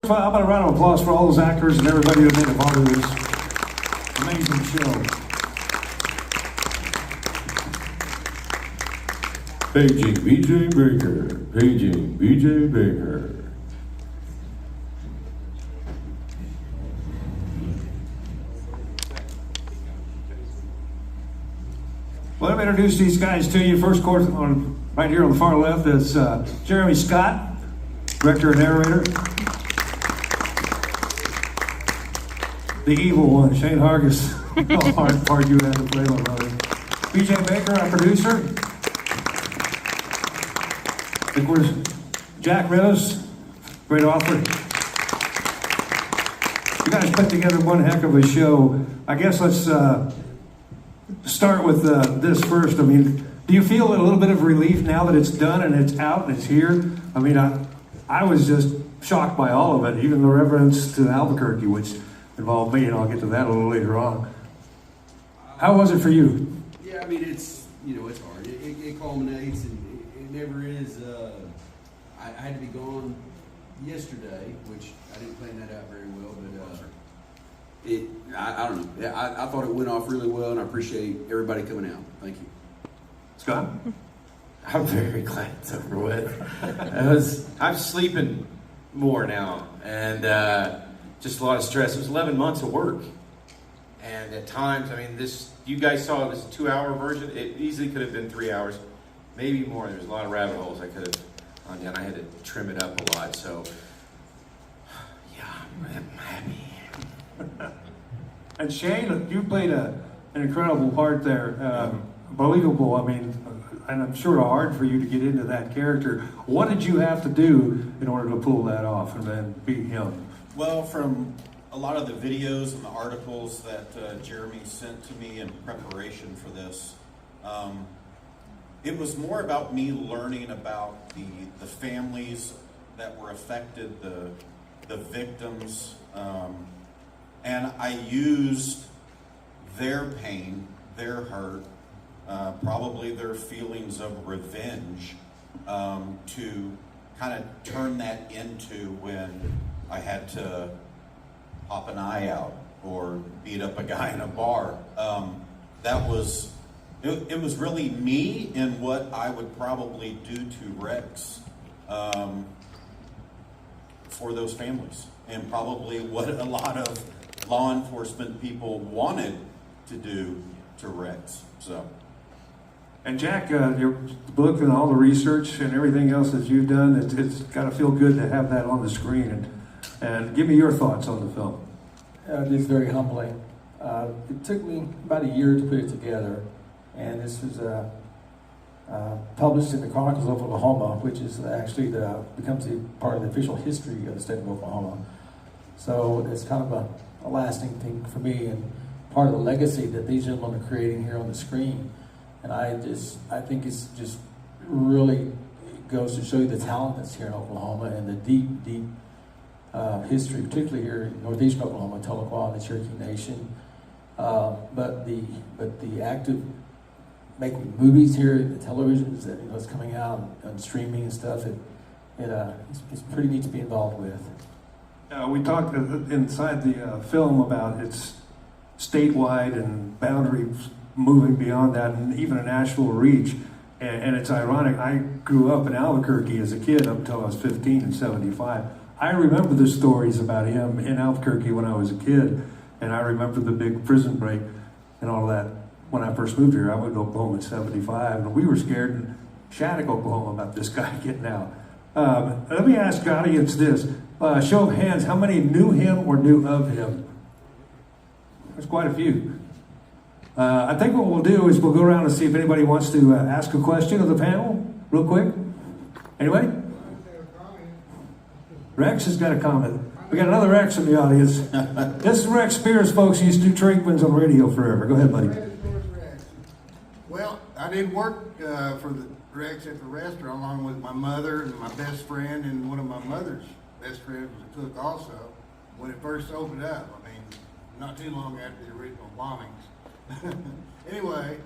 How about a round of applause for all those actors and everybody that made a part of this amazing show. Paging BJ Baker. Paging BJ Baker. Well, let me introduce these guys to you. First, course, right here on the far left is Jeremy Scott, director and narrator. The evil one, Shane Hargis. How hard part you had to play, my brother. BJ Baker, our producer. Of course, Jack Rose, great author. You guys put together one heck of a show. I guess let's start with this first. I mean, do you feel a little bit of relief now that it's done and it's out and it's here? I mean, I was just shocked by all of it, even the reference to Albuquerque, which involved me, and I'll get to that a little later on. How was it for you? Yeah, I mean, it's hard. It culminates, and it never is. I had to be gone yesterday, which I didn't plan that out very well, but I don't know. I thought it went off really well, and I appreciate everybody coming out. Thank you. Scott? I'm very glad it's over with. I'm sleeping more now, and just a lot of stress. It was 11 months of work, and at times, I mean, you guys saw this 2-hour version. It easily could have been 3 hours, maybe more. There's a lot of rabbit holes I could have gone down. I had to trim it up a lot, so yeah, I'm happy. And Shane, you played an incredible part there. Believable, I mean, and I'm sure hard for you to get into that character. What did you have to do in order to pull that off and then be him? Well, from a lot of the videos and the articles that Jeremy sent to me in preparation for this, it was more about me learning about the families that were affected, the victims, and I used their pain, their hurt, probably their feelings of revenge, to kind of turn that into when I had to pop an eye out or beat up a guy in a bar. It was really me and what I would probably do to Rex for those families, and probably what a lot of law enforcement people wanted to do to Rex. So. And Jack, your book and all the research and everything else that you've done, it's got to feel good to have that on the screen. And give me your thoughts on the film. It's very humbling. It took me about a year to put it together, and this was published in the Chronicles of Oklahoma, which is actually becomes part of the official history of the state of Oklahoma. So it's kind of a lasting thing for me, and part of the legacy that these gentlemen are creating here on the screen. And I think it's just really goes to show you the talent that's here in Oklahoma and the deep, deep history, particularly here in northeastern Oklahoma, Tahlequah and the Cherokee Nation. But the act of making movies here, the televisions that it's coming out on streaming and stuff, it's pretty neat to be involved with. We talked inside the film about its statewide and boundaries moving beyond that, and even a national reach. And it's ironic, I grew up in Albuquerque as a kid up until I was 15 in 75. I remember the stories about him in Albuquerque when I was a kid, and I remember the big prison break and all that. When I first moved here, I went to Oklahoma in 75, and we were scared in Shattuck, Oklahoma about this guy getting out. Let me ask the audience this. Show of hands, how many knew him or knew of him? There's quite a few. I think what we'll do is we'll go around and see if anybody wants to ask a question of the panel, real quick. Anybody? Rex has got a comment. We got another Rex in the audience. This is Rex Spears, folks. He used to do treatments on radio forever. Go ahead, buddy. Well, I did work for the Rex at the restaurant along with my mother and my best friend, and one of my mother's best friends was a cook also when it first opened up. I mean, not too long after the original bombings. Anyway,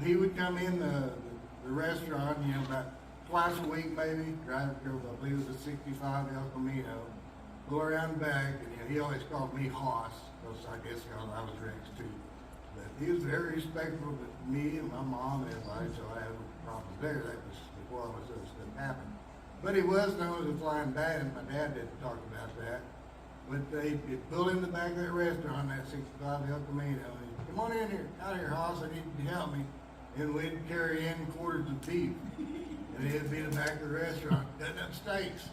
he would come in the restaurant, about twice a week maybe, drive, I believe it was a 65 El Camino, go around back, and he always called me Hoss, because I guess I was Rex too. But he was very respectful to me and my mom and everybody, so I had no problems there. That was before all this other stuff happened. But he was known as a flying bandit. My dad didn't talk about that. But they pulled in the back of that restaurant, that 65 El Camino, and he, come on in here, out of here, Hoss, I need you to help me. And we'd carry in quarters of beef. And he'd be in the back of the restaurant cutting up steaks.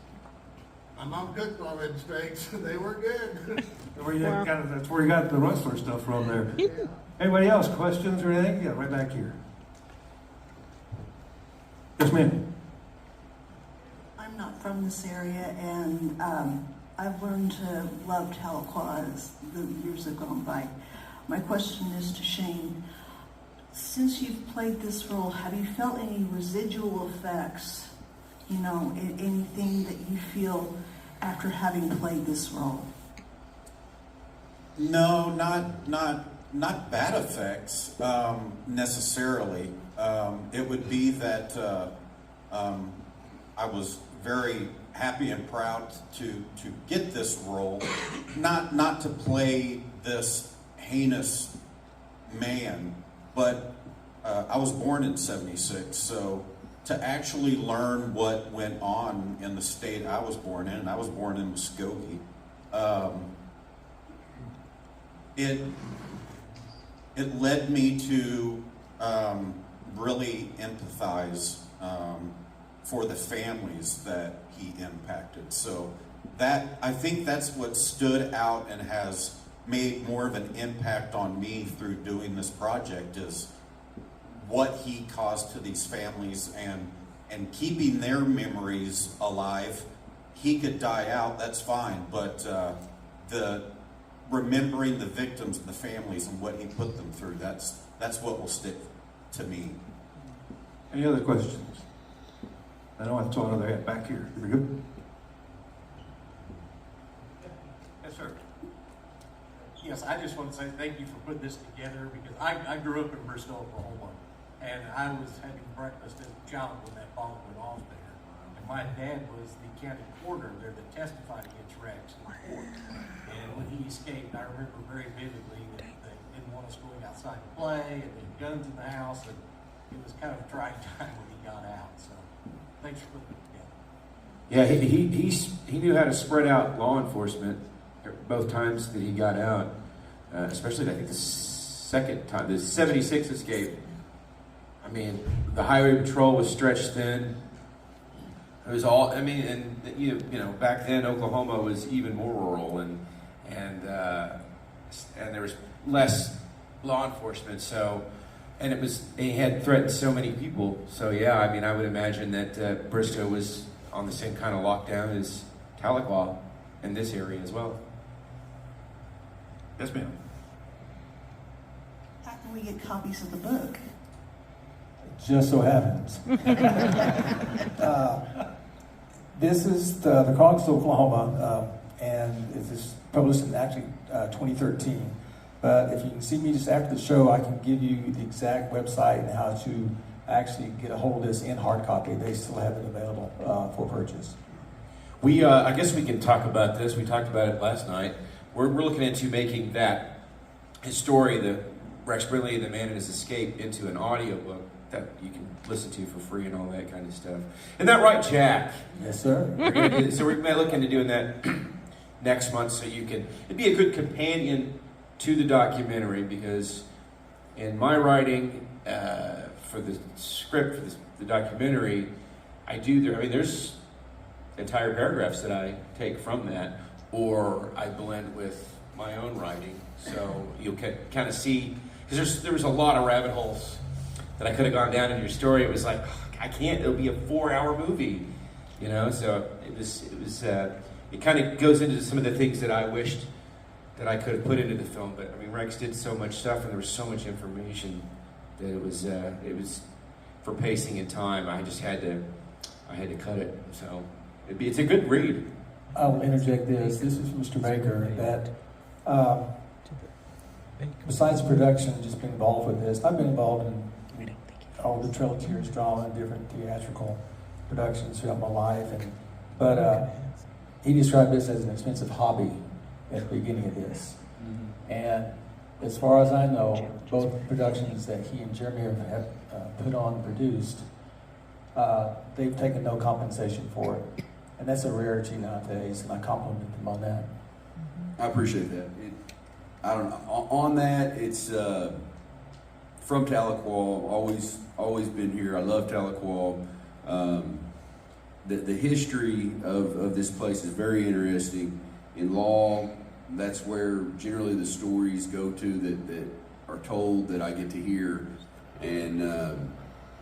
My mom cooked all them steaks. They were good. That's where you got the rustler stuff from there. Yeah. Anybody else, questions or anything? Yeah, right back here. Yes, ma'am. I'm not from this area, and I've learned to love Tahlequah as the years have gone by. My question is to Shane. Since you've played this role, have you felt any residual effects, anything that you feel after having played this role? No, not bad effects necessarily. It would be that I was very happy and proud to get this role, not to play this heinous man, but I was born in '76, so to actually learn what went on in the state I was born in, and I was born in Muskogee, it led me to really empathize for the families that he impacted. So I think that's what stood out and has made more of an impact on me through doing this project, is what he caused to these families and keeping their memories alive. He could die out, that's fine, but the remembering the victims and the families and what he put them through, that's what will stick to me. Any other questions? I know I saw another hand back here. Here we go. Yes, sir. Yes, I just want to say thank you for putting this together, because I grew up in Bristol, Oklahoma, and I was having breakfast as a child when that bomb went off there. And my dad was the county coroner there that testified against Rex in court. And when he escaped, I remember very vividly that they didn't want us going outside to play, and there were guns in the house, and it was kind of a trying time when he got out. So thanks for putting it together. Yeah, he knew how to spread out law enforcement both times that he got out, especially I think the second time, the '76 escape. I mean, the highway patrol was stretched thin. It was all, I mean, and you know, back then Oklahoma was even more rural, and there was less law enforcement. So, and he had threatened so many people. So yeah, I mean, I would imagine that Bristow was on the same kind of lockdown as Tahlequah in this area as well. Yes, ma'am. How can we get copies of the book? Just so happens. This is the Chronicles of Oklahoma, and it is published in actually 2013. But if you can see me just after the show, I can give you the exact website and how to actually get a hold of this in hard copy. They still have it available for purchase. We, I guess we can talk about this. We talked about it last night. We're looking into making his story, the Rex Brinlee, the Man and His Escape, into an audiobook that you can listen to for free and all that kind of stuff. Isn't that right, Jack? Yes, sir. So we're looking into doing that next month, so it'd be a good companion to the documentary, because in my writing for the script for the documentary, there's entire paragraphs that I take from that, or I blend with my own writing. So you'll kind of see, because there was a lot of rabbit holes that I could have gone down in your story. It was like, I can't, it'll be a 4-hour movie, you know? So it kind of goes into some of the things that I wished that I could have put into the film. But I mean, Rex did so much stuff, and there was so much information that it was for pacing and time. I had to cut it. So it's a good read. I'll interject this. This is Mr. Baker. That besides production, just been involved with this, I've been involved in all the Trail of Tears drama, different theatrical productions throughout my life, but he described this as an expensive hobby at the beginning of this. And as far as I know, both productions that he and Jeremy have put on and produced, they've taken no compensation for it. And that's a rarity nowadays, and I compliment them on that. I appreciate that. I don't know. On that, it's from Tahlequah. Always been here. I love Tahlequah. The history of this place is very interesting. In law, that's where generally the stories go to that are told that I get to hear. And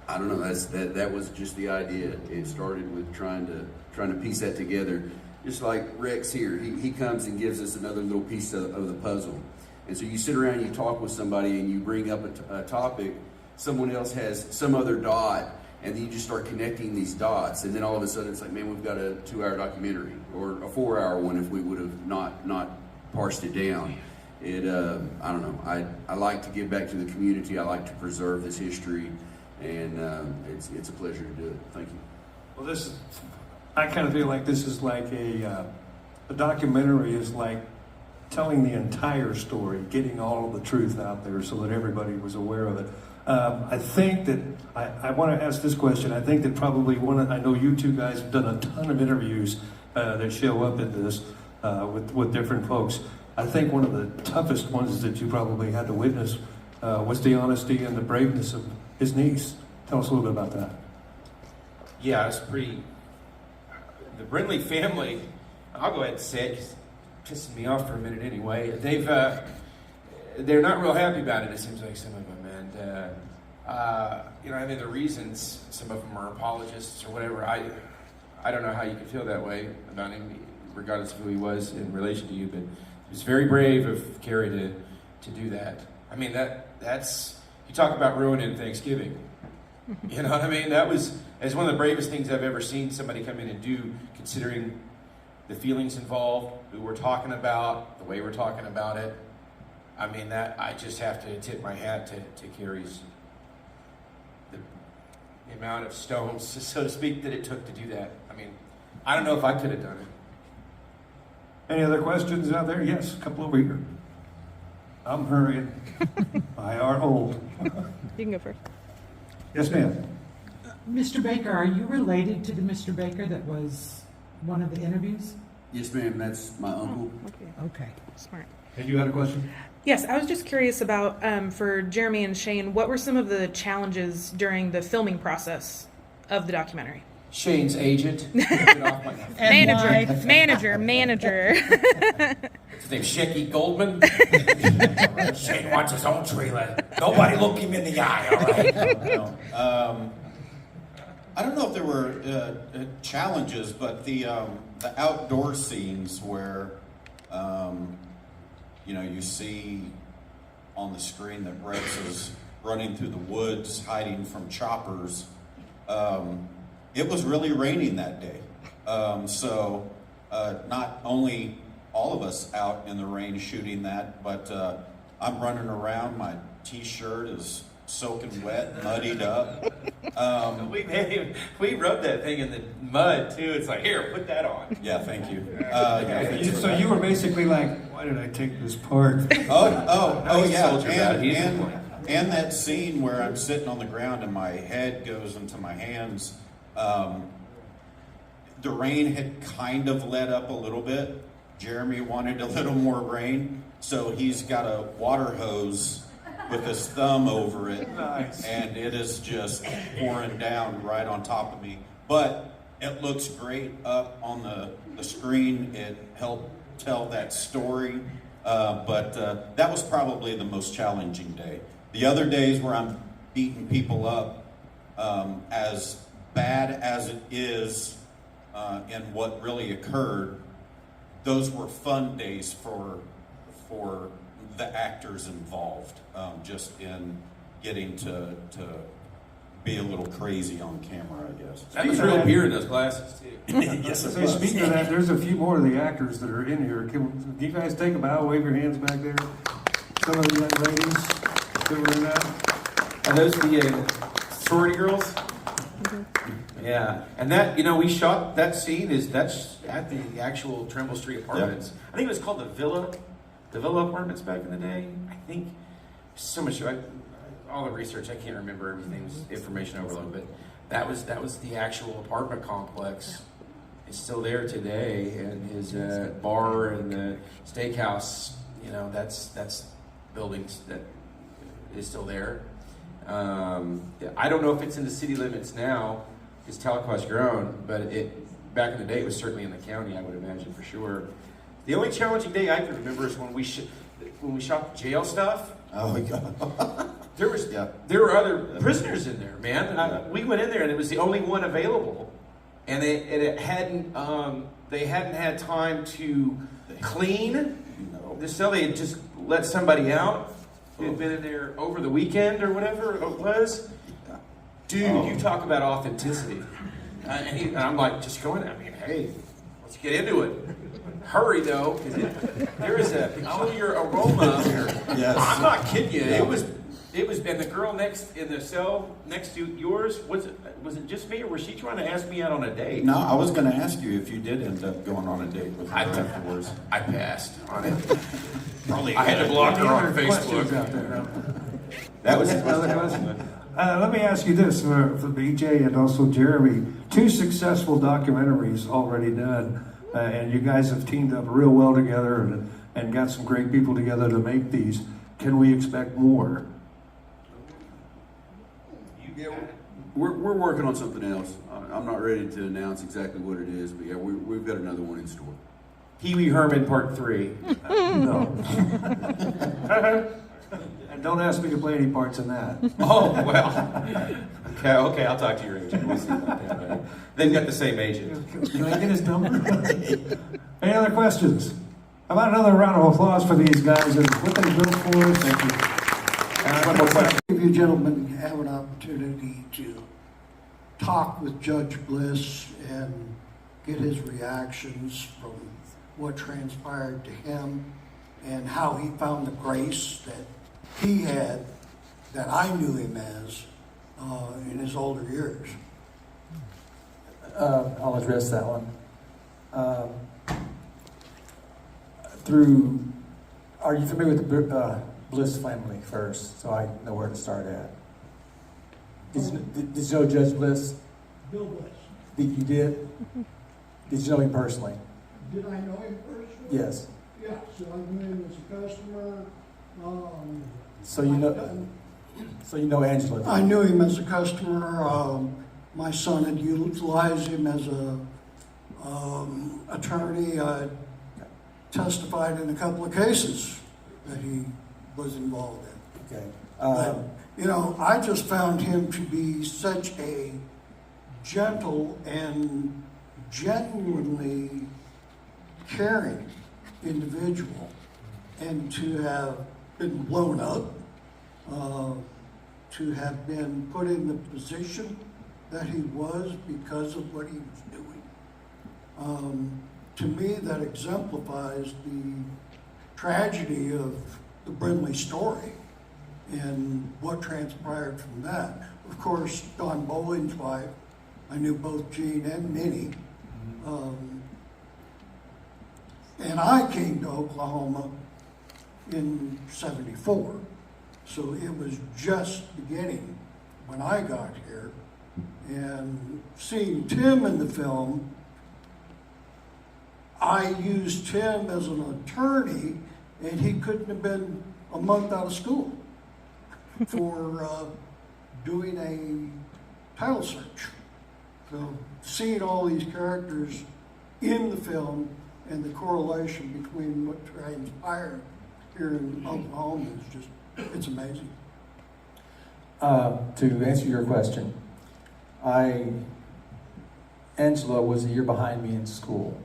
I don't know. That was just the idea. It started with trying to piece that together. Just like Rex here, he comes and gives us another little piece of the puzzle. And so you sit around, you talk with somebody, and you bring up a topic. Someone else has some other dot, and then you just start connecting these dots. And then all of a sudden, it's like, man, we've got a 2-hour documentary, or a 4-hour one if we would have not parsed it down. I don't know. I like to give back to the community. I like to preserve this history, and it's a pleasure to do it. Thank you. Well, I kind of feel like this is like a documentary is like telling the entire story, getting all of the truth out there so that everybody was aware of it. I think that, I want to ask this question. I think that probably I know you two guys have done a ton of interviews that show up in this with different folks. I think one of the toughest ones that you probably had to witness was the honesty and the braveness of his niece. Tell us a little bit about that. Yeah, it's pretty. The Brinlee family, I'll go ahead and say it, 'cause it's pissing me off for a minute anyway. They're not real happy about it. It seems like some of them, and I mean the reasons. Some of them are apologists or whatever. I don't know how you could feel that way about him, regardless of who he was in relation to you. But it was very brave of Carrie to do that. I mean that's you talk about ruining Thanksgiving. You know what I mean? It's one of the bravest things I've ever seen somebody come in and do, considering the feelings involved, who we're talking about, the way we're talking about it. I mean, I just have to tip my hat to Carrie's, the amount of stones, so to speak, that it took to do that. I mean, I don't know if I could have done it. Any other questions out there? Yes, a couple over here. I'm hurrying. I are old. You can go first. Yes, ma'am. Mr. Baker, are you related to the Mr. Baker that was one of the interviews? Yes, ma'am. That's my uncle. Okay. Smart. And you had a question? Yes, I was just curious about, for Jeremy and Shane, what were some of the challenges during the filming process of the documentary? Shane's agent. Manager. His name's Shecky Goldman. Shane wants his own trailer. Nobody look him in the eye, all right? I don't know if there were challenges, but the outdoor scenes where you see on the screen that Rex is running through the woods, hiding from choppers. It was really raining that day, so not only all of us out in the rain shooting that, but I'm running around. My T-shirt is soaking wet, muddied up. We rubbed that thing in the mud too. It's like, here, put that on. Yeah, thank you. So you were basically like, why did I take this part? Yeah, and that scene where I'm sitting on the ground and my head goes into my hands. The rain had kind of let up a little bit. Jeremy wanted a little more rain, so he's got a water hose with his thumb over it. Nice. And it is just pouring down right on top of me. But it looks great up on the screen. It helped tell that story. But that was probably the most challenging day. The other days where I'm beating people up, as bad as it is in what really occurred, those were fun days for the actors involved, just in getting to be a little crazy on camera, I guess. That was real beer in those glasses too. Yes, it So was. speaking of that, there's a few more of the actors that are in here. Can you guys take a bow, wave your hands back there? Some of the young ladies that were in that. Are those the sorority girls? Yeah, and that, we shot that scene that's at the actual Tremble Street Apartments. I think it was called the Villa Apartments back in the day. I think so much. All the research, I can't remember everything's information overload, but that was the actual apartment complex. It's still there today, and his bar and the steakhouse. That's buildings that is still there. I don't know if it's in the city limits now, because Tahlequah's grown, but back in the day it was certainly in the county, I would imagine, for sure. The only challenging day I can remember is when we shot the jail stuff. Oh my God. There were other prisoners in there, man. We went in there and it was the only one available, and they hadn't had time to clean the cell. They had just let somebody out who had been in there over the weekend or whatever it was. Dude, you talk about authenticity. And I'm like, just going, hey, let's get into it. Hurry, though, because there is a peculiar aroma. Yes. I'm not kidding you. Yeah. It was, and the girl in the cell next to yours, was it just me, or was she trying to ask me out on a date? No, I was going to ask you if you did end up going on a date with her afterwards. I passed on it. Probably I had to block her on Facebook. Out there. That was Another question? Let me ask you this for BJ and also Jeremy. 2 successful documentaries already done, and you guys have teamed up real well together and got some great people together to make these. Can we expect more? Yeah, we're working on something else. I'm not ready to announce exactly what it is, but yeah, we've got another one in store. Pee Wee Herman Part 3. No. And don't ask me to play any parts in that. Oh, well. Okay, I'll talk to your agent. We'll see about that. Right? They've got the same agent. Can I get his number? Any other questions? How about another round of applause for these guys and what they built for us? Thank you. One more question. If you gentlemen have an opportunity to talk with Judge Bliss and get his reactions from what transpired to him and how he found the grace that he had, that I knew him as in his older years. I'll address that one. Are you familiar with the Bliss family first, so I know where to start at? Did you know Judge Bliss? Bill Bliss. You did? Did you know him personally? Did I know him personally? Yes. Yeah, so I knew him as a customer. So you know Angela? I knew him as a customer. My son had utilized him as a attorney. I testified in a couple of cases that he was involved in. Okay. But, I just found him to be such a gentle and genuinely caring individual, and to have been blown up, to have been put in the position that he was because of what he was doing. To me, that exemplifies the tragedy of the Brinlee story and what transpired from that. Of course, Don Bowling's wife, I knew both Jean and Minnie. And I came to Oklahoma in '74. So it was just beginning when I got here. And seeing Tim in the film, I used Tim as an attorney, and he couldn't have been a month out of school for doing a title search. So seeing all these characters in the film and the correlation between what transpired here in Oklahoma is just, it's amazing. To answer your question, Angela was a year behind me in school,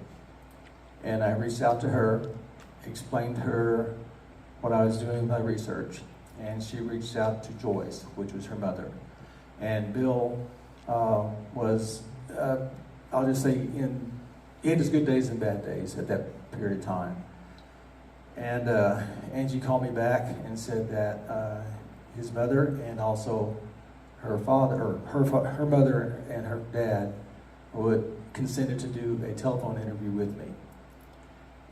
and I reached out to her, explained to her what I was doing with my research, and she reached out to Joyce, which was her mother. And Bill was, I'll just say, he had his good days and bad days at that period of time. And Angie called me back and said that his mother and also her father, or her mother and her dad would consented to do a telephone interview with me.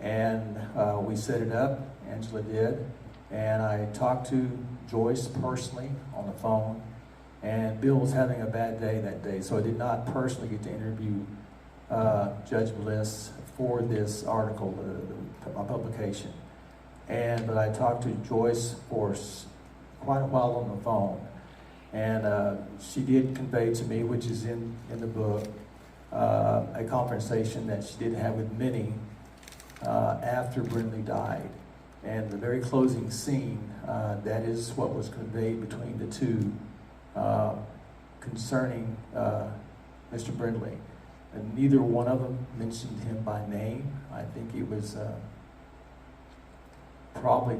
And we set it up, Angela did, and I talked to Joyce personally on the phone, and Bill was having a bad day that day, so I did not personally get to interview Judge Bliss for this article, my publication. But I talked to Joyce for quite a while on the phone, and she did convey to me, which is in the book, a conversation that she did have with Minnie after Brinlee died. And the very closing scene, that is what was conveyed between the two concerning Mr. Brinlee. And neither one of them mentioned him by name. I think it was probably,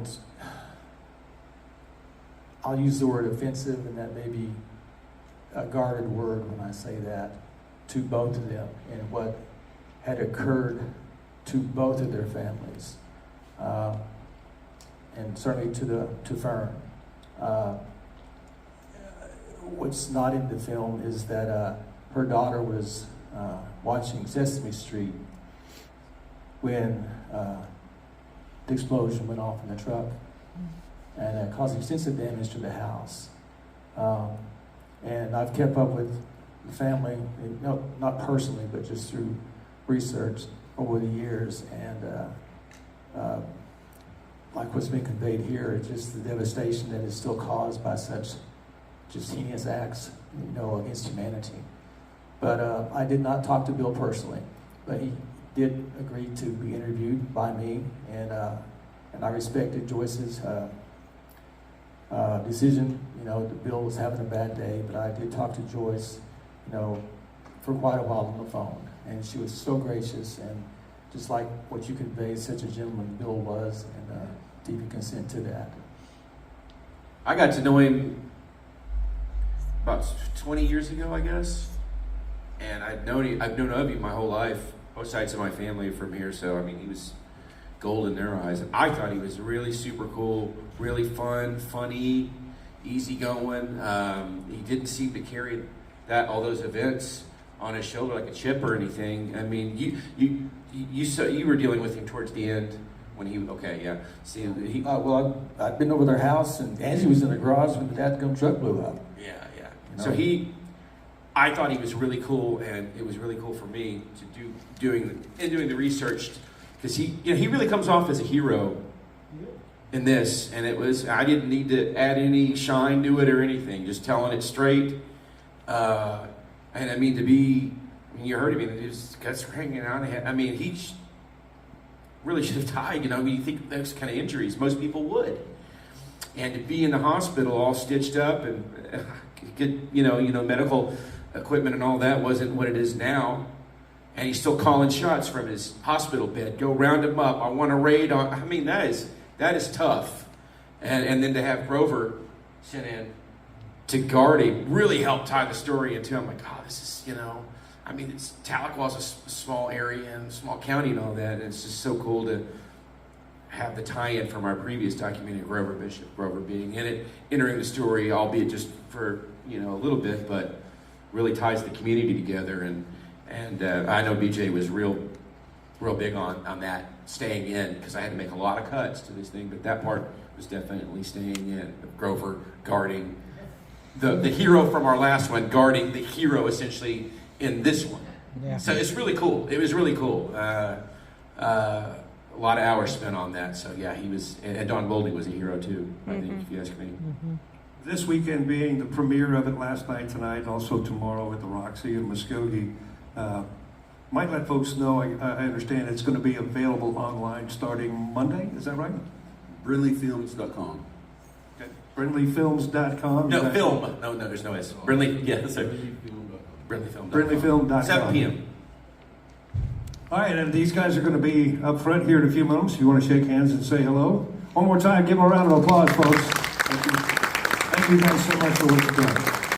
I'll use the word offensive, and that may be a guarded word when I say that, to both of them and what had occurred to both of their families, and certainly to Fern. What's not in the film is that her daughter was watching Sesame Street when the explosion went off in the truck and caused extensive damage to the house. And I've kept up with the family, no, not personally, but just through research over the years, and like what's been conveyed here, it's just the devastation that is still caused by such just heinous acts, against humanity. But I did not talk to Bill personally, but he did agree to be interviewed by me, and I respected Joyce's decision. That Bill was having a bad day, but I did talk to Joyce, for quite a while on the phone, and she was so gracious, and just like what you conveyed, such a gentleman Bill was, and deeply consent to that. I got to know him about 20 years ago, I guess, and I've known of him my whole life. Both sides of my family are from here, so he was gold in their eyes. I thought he was really super cool, really fun, funny, easygoing. He didn't seem to carry all those events on his shoulder like a chip or anything. You were dealing with him towards the end when he See, well, I'd been over their house, and Angie was in the garage when the dadgum truck blew up. Yeah. So I thought he was really cool, and it was really cool for me to doing the research, because he really comes off as a hero in this, and I didn't need to add any shine to it or anything, just telling it straight. And you heard him, his guts were hanging out. He really should have died. You think those kind of injuries, most people would. And to be in the hospital all stitched up and get, medical equipment and all that wasn't what it is now. And he's still calling shots from his hospital bed. Go round him up. I want a raid on. That is tough. And then to have Grover sent in to guard him really helped tie the story into. I'm like, this is, Tahlequah's a small area and a small county and all that. And it's just so cool to have the tie-in from our previous documentary, Grover being in it, entering the story, albeit just for, a little bit, but really ties the community together. And I know BJ was real big on that, staying in, because I had to make a lot of cuts to this thing, but that part was definitely staying in. Grover guarding the hero from our last one, guarding the hero essentially in this one. Yeah. So it's really cool. It was really cool. A lot of hours spent on that. So yeah, he was, and Don Boldy was a hero too, I think, if you ask me. Mm-hmm. This weekend being the premiere of it last night, tonight, also tomorrow at the Roxy in Muskogee. Might let folks know, I understand it's going to be available online starting Monday, is that right? BrinleeFilms.com. Okay. BrinleeFilms.com. No, film. No, there's no S. Brinlee, yeah, that's right. BrinleeFilm.com. BrinleeFilm.com. 7 p.m. All right, and these guys are going to be up front here in a few moments. If you want to shake hands and say hello. One more time, give them a round of applause, folks. Thank you guys so much for what you've done.